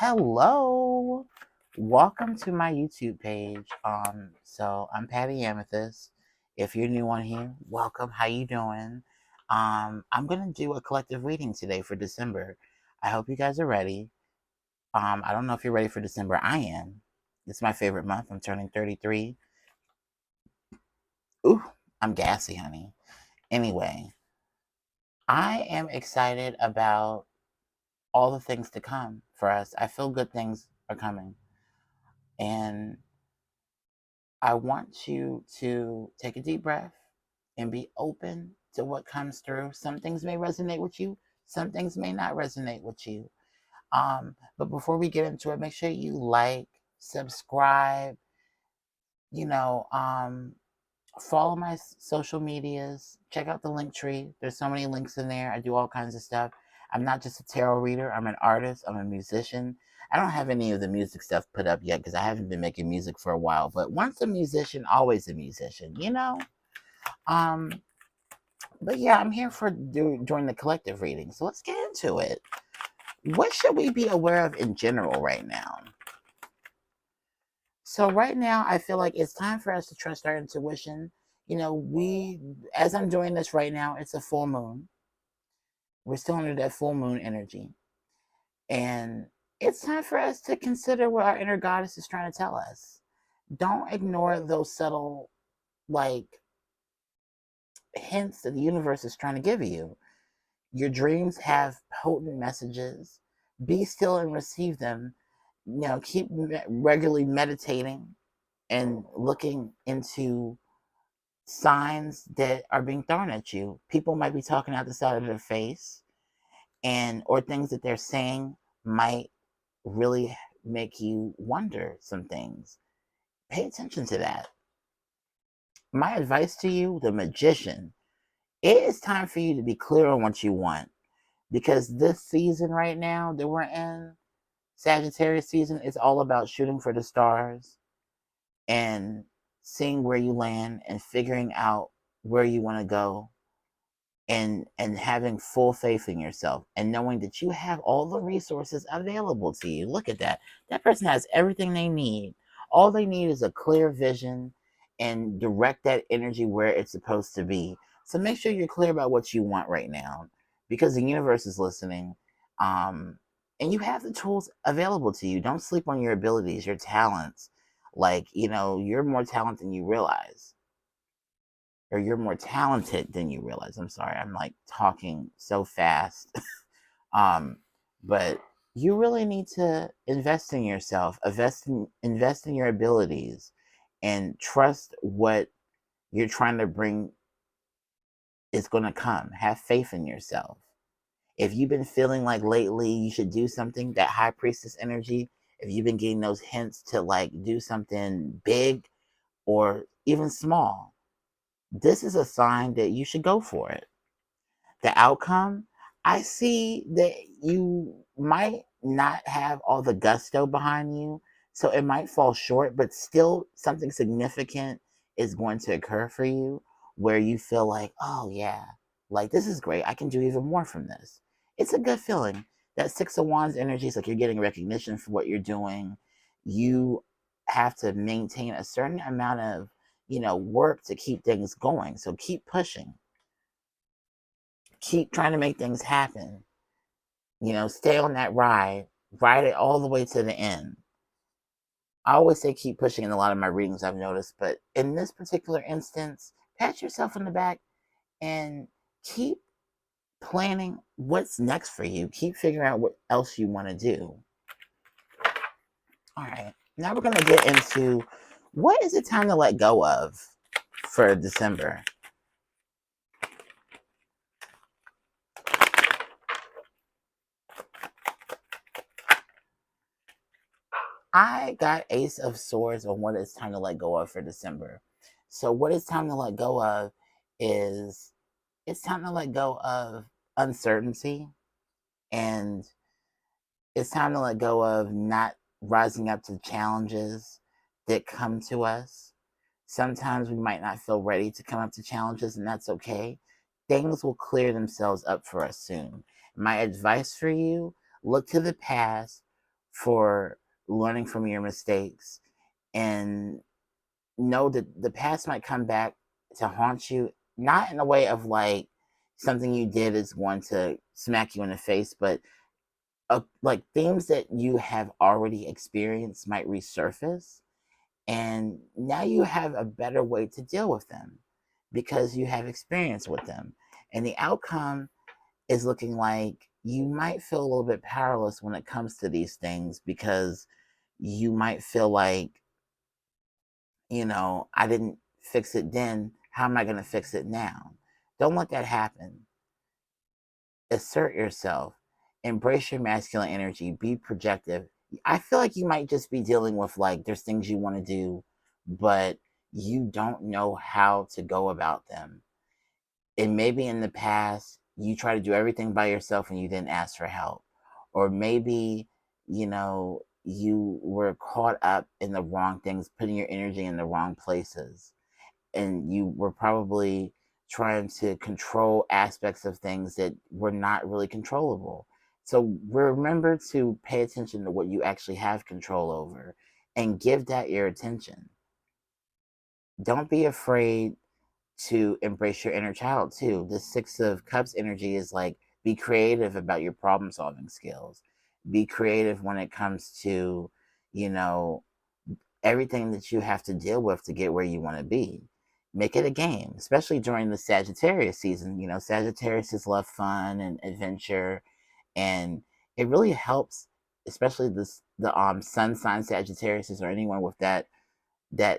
Hello. Welcome to my YouTube page. So I'm Patty Amethyst. If you're new on here, welcome. How you doing? I'm gonna do a collective reading today for December. I hope you guys are ready. I don't know if you're ready for December. I am. It's my favorite month. I'm turning 33. Ooh, I'm gassy, honey. Anyway, I am excited about all the things to come for us. I feel good things are coming. And I want you to take a deep breath and be open to what comes through. Some things may resonate with you, some things may not resonate with you. But before we get into it, make sure you like, subscribe, you know, follow my social medias, check out the link tree. There's so many links in there. I do all kinds of stuff. I'm not just a tarot reader, I'm an artist, I'm a musician. I don't have any of the music stuff put up yet because I haven't been making music for a while. But once a musician, always a musician, you know? Um, but yeah, I'm here for during the collective reading. So let's get into it. What should we be aware of in general right now? So right now, I feel like it's time for us to trust our intuition. As I'm doing this right now, it's a full moon. We're still under that full moon energy. And it's time for us to consider what our inner goddess is trying to tell us. Don't ignore those subtle, like, hints that the universe is trying to give you. Your dreams have potent messages. Be still and receive them. Keep regularly meditating and looking into signs that are being thrown at you. People might be talking out the side of their face, and or things that they're saying might really make you wonder some things. Pay attention to that. My advice to you, the magician, it is time for you to be clear on what you want, because this season right now that we're in, Sagittarius season, is all about shooting for the stars and seeing where you land and figuring out where you want to go, and having full faith in yourself and knowing that you have all the resources available to you. Look at that. That person has everything they need. All they need is a clear vision and direct that energy where it's supposed to be. So make sure you're clear about what you want right now, because the universe is listening. And you have the tools available to you. Don't sleep on your abilities, your talents. You're more talented than you realize, or you're more talented than you realize. I'm sorry, I'm like talking so fast. um, but you really need to invest in yourself, invest in your abilities, and trust what you're trying to bring is going to come. Have faith in yourself. If you've been feeling like lately you should do something, that high priestess energy, if you've been getting those hints to like do something big or even small, this is a sign that you should go for it. The outcome, I see that you might not have all the gusto behind you, so it might fall short, but still something significant is going to occur for you where you feel like, oh yeah, like this is great. I can do even more from this. It's a good feeling. That Six of Wands energy is like you're getting recognition for what you're doing. You have to maintain a certain amount of, work to keep things going. So keep pushing, keep trying to make things happen. Stay on that ride it all the way to the end. I always say keep pushing in a lot of my readings, I've noticed, but in this particular instance, pat yourself on the back and keep planning what's next for you. Keep figuring out what else you want to do. All right, now we're going to get into what is it time to let go of for December. I got Ace of Swords on what it's time to let go of for December. So what it's time to let go of is, it's time to let go of uncertainty, and it's time to let go of not rising up to challenges that come to us. Sometimes we might not feel ready to come up to challenges, and that's okay. Things will clear themselves up for us soon. My advice for you, look to the past, for learning from your mistakes, and know that the past might come back to haunt you, not in a way of like something you did is going to smack you in the face, but like themes that you have already experienced might resurface, and now you have a better way to deal with them because you have experience with them. And the outcome is looking like you might feel a little bit powerless when it comes to these things, because you might feel like, I didn't fix it then. How am I going to fix it now? Don't let that happen. Assert yourself, embrace your masculine energy, be projective. I feel like you might just be dealing with like there's things you want to do, but you don't know how to go about them. And maybe in the past, you try to do everything by yourself and you didn't ask for help. Or maybe, you were caught up in the wrong things, putting your energy in the wrong places, and you were probably trying to control aspects of things that were not really controllable. So remember to pay attention to what you actually have control over and give that your attention. Don't be afraid to embrace your inner child too. The Six of Cups energy is like, be creative about your problem solving skills. Be creative when it comes to, you know, everything that you have to deal with to get where you want to be. Make it a game, especially during the Sagittarius season. Sagittarius love fun and adventure, and it really helps, especially the sun sign Sagittarius or anyone with that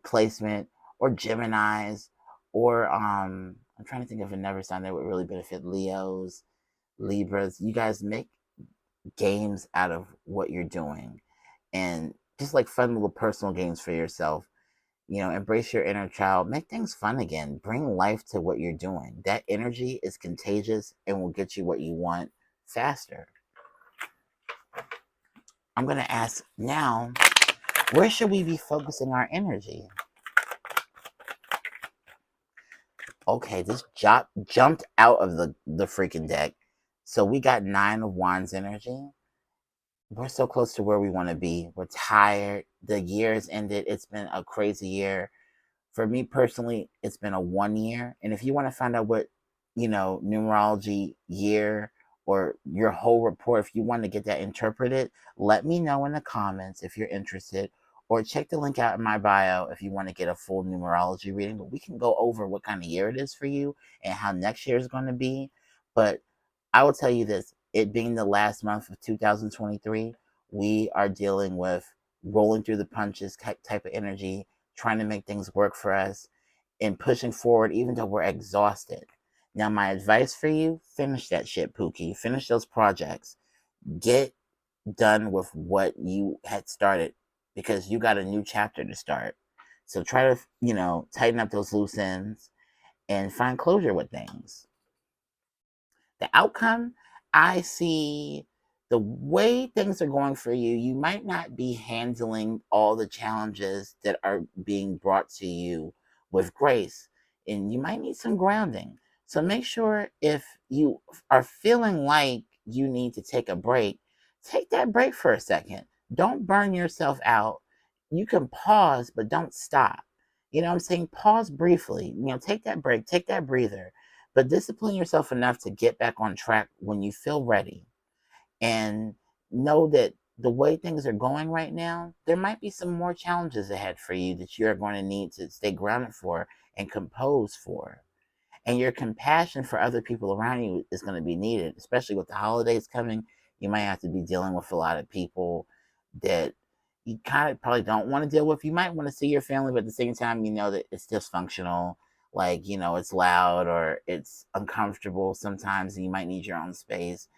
placement, or Geminis, or I'm trying to think of another sign that would really benefit: Leos, Libras. You guys make games out of what you're doing, and just like fun little personal games for yourself. Embrace your inner child, make things fun again, bring life to what you're doing. That energy is contagious and will get you what you want faster. I'm going to ask now, where should we be focusing our energy? Okay, this jumped out of the freaking deck. So we got 9 of Wands energy. We're so close to where we want to be. We're tired. The year has ended. It's been a crazy year. For me personally, it's been a 1 year. And if you want to find out what, numerology year or your whole report, if you want to get that interpreted, let me know in the comments if you're interested, or check the link out in my bio if you want to get a full numerology reading. But we can go over what kind of year it is for you and how next year is going to be. But I will tell you this, it being the last month of 2023, we are dealing with rolling through the punches type of energy, trying to make things work for us and pushing forward even though we're exhausted. Now, my advice for you, finish that shit, Pookie. Finish those projects. Get done with what you had started, because you got a new chapter to start. So try to, tighten up those loose ends and find closure with things. The outcome, I see the way things are going for you, you might not be handling all the challenges that are being brought to you with grace, and you might need some grounding. So make sure, if you are feeling like you need to take that break for a second. Don't burn yourself out. You can pause, but don't stop. You know what I'm saying? Pause briefly. Take that break, take that breather, but discipline yourself enough to get back on track when you feel ready. And know that the way things are going right now, there might be some more challenges ahead for you that you're going to need to stay grounded for and compose for. And your compassion for other people around you is going to be needed, especially with the holidays coming. You might have to be dealing with a lot of people that you kind of probably don't want to deal with. You might want to see your family, but at the same time, you know that it's dysfunctional. Like, it's loud or it's uncomfortable sometimes, and you might need your own space.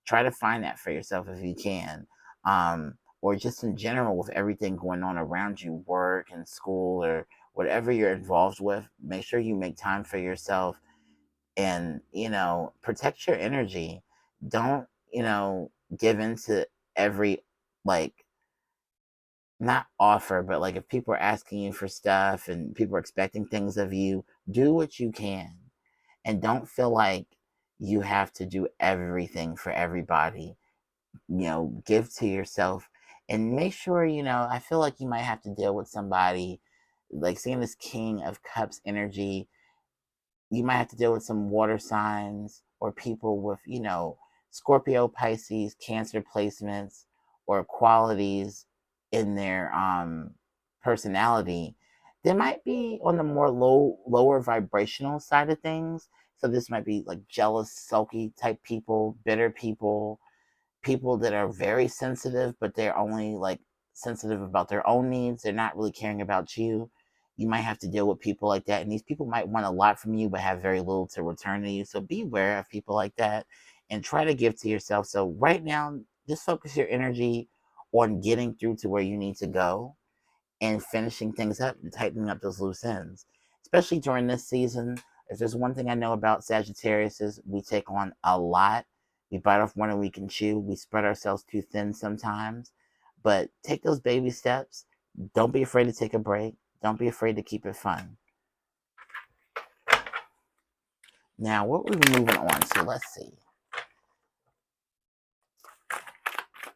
Try to find that for yourself if you can. Or just in general, with everything going on around you, work and school or whatever you're involved with, make sure you make time for yourself, and, protect your energy. Don't, give into every, like, not offer, but like if people are asking you for stuff and people are expecting things of you, do what you can. And don't feel like you have to do everything for everybody. Give to yourself And make sure, I feel like you might have to deal with somebody, like seeing this King of Cups energy. You might have to deal with some water signs or people with, Scorpio, Pisces, Cancer placements or qualities in their personality. They might be on the more lower vibrational side of things. So this might be like jealous, sulky type people, bitter people that are very sensitive, but they're only like sensitive about their own needs. They're not really caring about you. You might have to deal with people like that. And these people might want a lot from you, but have very little to return to you. So beware of people like that and try to give to yourself. So right now, just focus your energy on getting through to where you need to go and finishing things up and tightening up those loose ends. Especially during this season, if there's one thing I know about Sagittarius is we take on a lot. We bite off more than we can chew. We spread ourselves too thin sometimes. But take those baby steps. Don't be afraid to take a break. Don't be afraid to keep it fun. Now, what we're moving on to, let's see.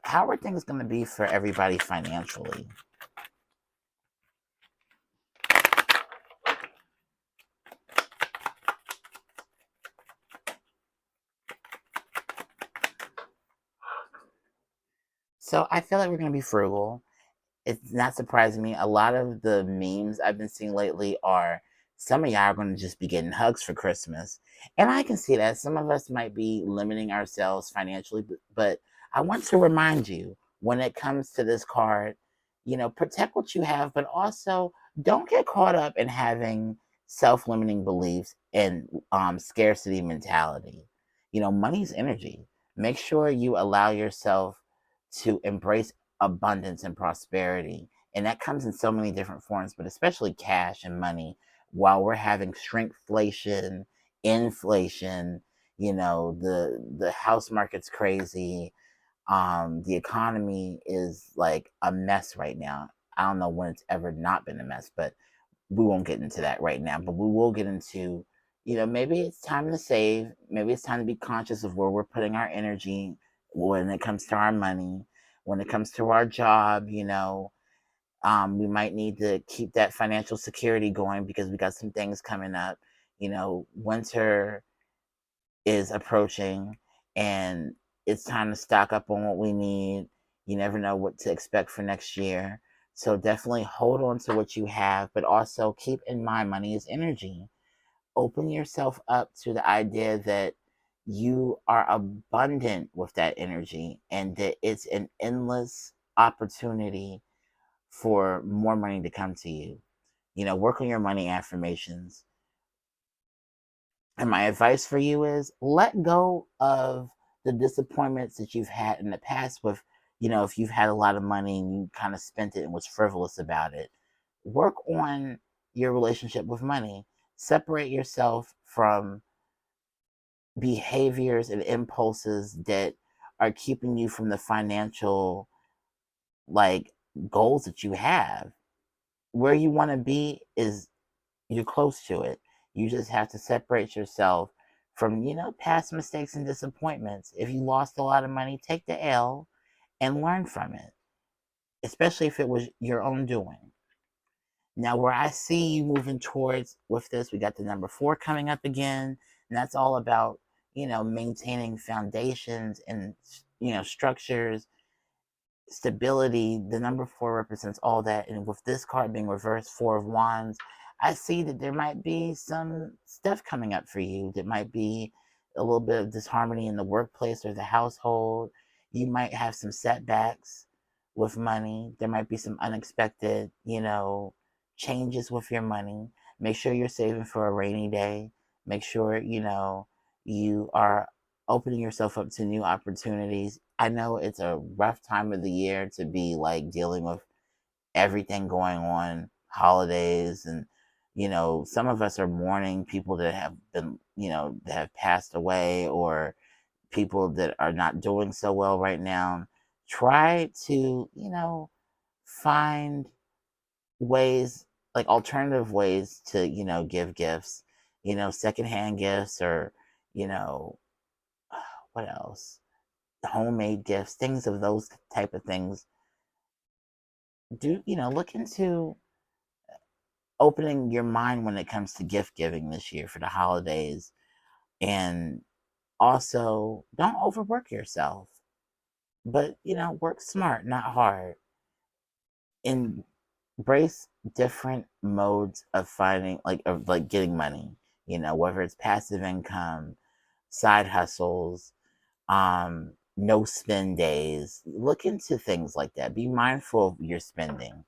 How are things going to be for everybody financially? So I feel like we're going to be frugal. It's not surprising me. A lot of the memes I've been seeing lately are some of y'all are going to just be getting hugs for Christmas. And I can see that. Some of us might be limiting ourselves financially, but I want to remind you when it comes to this card, protect what you have, but also don't get caught up in having self limiting beliefs and scarcity mentality. Money's energy. Make sure you allow yourself to embrace abundance and prosperity. And that comes in so many different forms, but especially cash and money. While we're having shrinkflation, inflation, the house market's crazy. The economy is like a mess right now. I don't know when it's ever not been a mess, but we won't get into that right now. But we will get into, maybe it's time to save. Maybe it's time to be conscious of where we're putting our energy when it comes to our money, when it comes to our job. We might need to keep that financial security going because we got some things coming up. Winter is approaching and it's time to stock up on what we need. You never know what to expect for next year. So definitely hold on to what you have, but also keep in mind money is energy. Open yourself up to the idea that you are abundant with that energy and that it's an endless opportunity for more money to come to you. Work on your money affirmations. And my advice for you is let go of the disappointments that you've had in the past with, if you've had a lot of money and you kind of spent it and was frivolous about it. Work on your relationship with money. Separate yourself from behaviors and impulses that are keeping you from the financial like goals that you have. Where you want to be is you're close to it. You just have to separate yourself from, past mistakes and disappointments. If you lost a lot of money, take the L and learn from it, especially if it was your own doing. Now, where I see you moving towards with this, we got the number 4 coming up again, and that's all about, maintaining foundations and, structures, stability. The number 4 represents all that. And with this card being reversed, 4 of Wands, I see that there might be some stuff coming up for you. That might be a little bit of disharmony in the workplace or the household. You might have some setbacks with money. There might be some unexpected, changes with your money. Make sure you're saving for a rainy day. Make sure, you are opening yourself up to new opportunities. I know it's a rough time of the year to be like dealing with everything going on, holidays, and some of us are mourning people that have been, that have passed away or people that are not doing so well right now. Try to, find ways, like alternative ways to, give gifts, secondhand gifts or, you know, what else? Homemade gifts, things of those type of things look into opening your mind when it comes to gift giving this year for the holidays. And also, don't overwork yourself, but, work smart, not hard. Embrace different modes of finding, of getting money, whether it's passive income, side hustles, no spend days. Look into things like that. Be mindful of your spending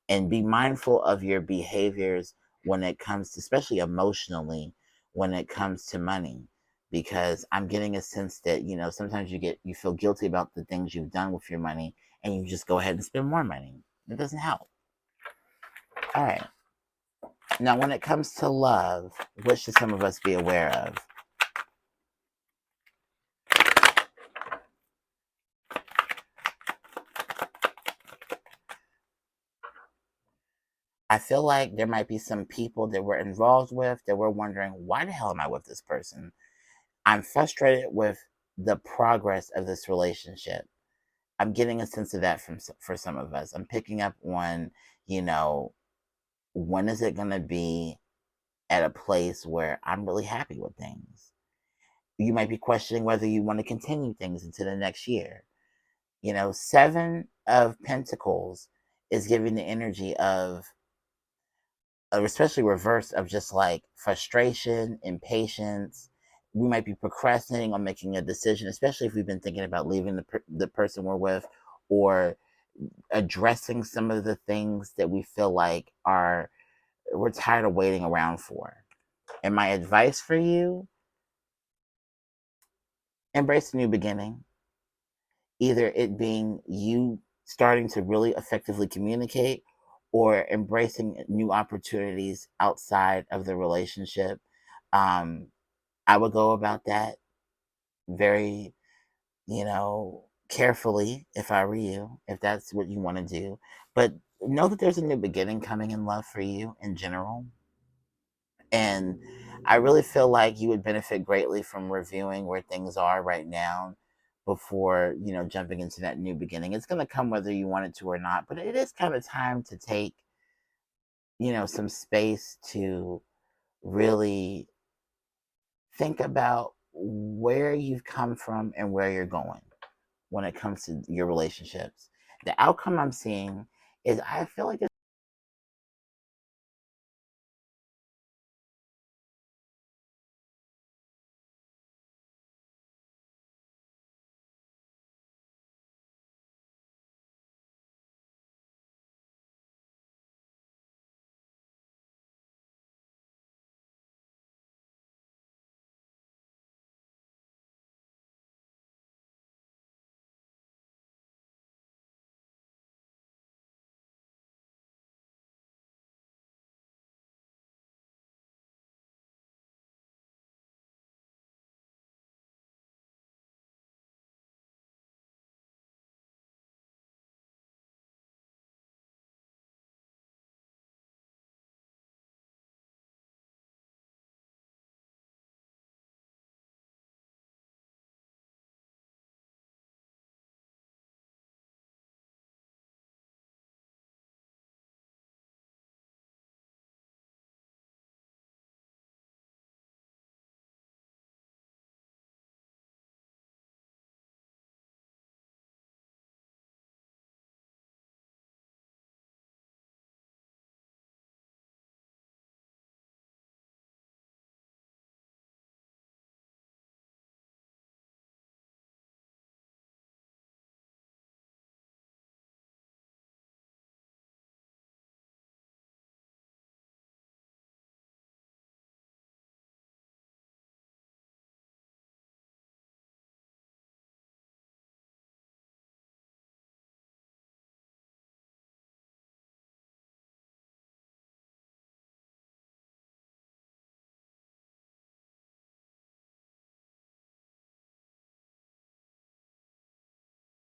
and be mindful of your behaviors when it comes to, especially emotionally, when it comes to money. Because I'm getting a sense that, sometimes you feel guilty about the things you've done with your money and you just go ahead and spend more money. It doesn't help. All right. Now, when it comes to love, what should some of us be aware of? I feel like there might be some people that we're involved with that we're wondering, why the hell am I with this person? I'm frustrated with the progress of this relationship. I'm getting a sense of that for some of us. I'm picking up on, you know, when is it going to be at a place where I'm really happy with things? You might be questioning whether you want to continue things into the next year. Seven of Pentacles is giving the energy of, especially reverse, of just like frustration, impatience. We might be procrastinating on making a decision, especially if we've been thinking about leaving the person we're with, or addressing some of the things that we feel like we're tired of waiting around for. And my advice for you: embrace a new beginning. Either it being you starting to really effectively communicate, or embracing new opportunities outside of the relationship. Um, I would go about that very, carefully if I were you, if that's what you want to do. But know that there's a new beginning coming in love for you in general. And I really feel like you would benefit greatly from reviewing where things are right now before, jumping into that new beginning. It's going to come whether you want it to or not, but it is kind of time to take, some space to really think about where you've come from and where you're going when it comes to your relationships. The outcome I'm seeing is, I feel like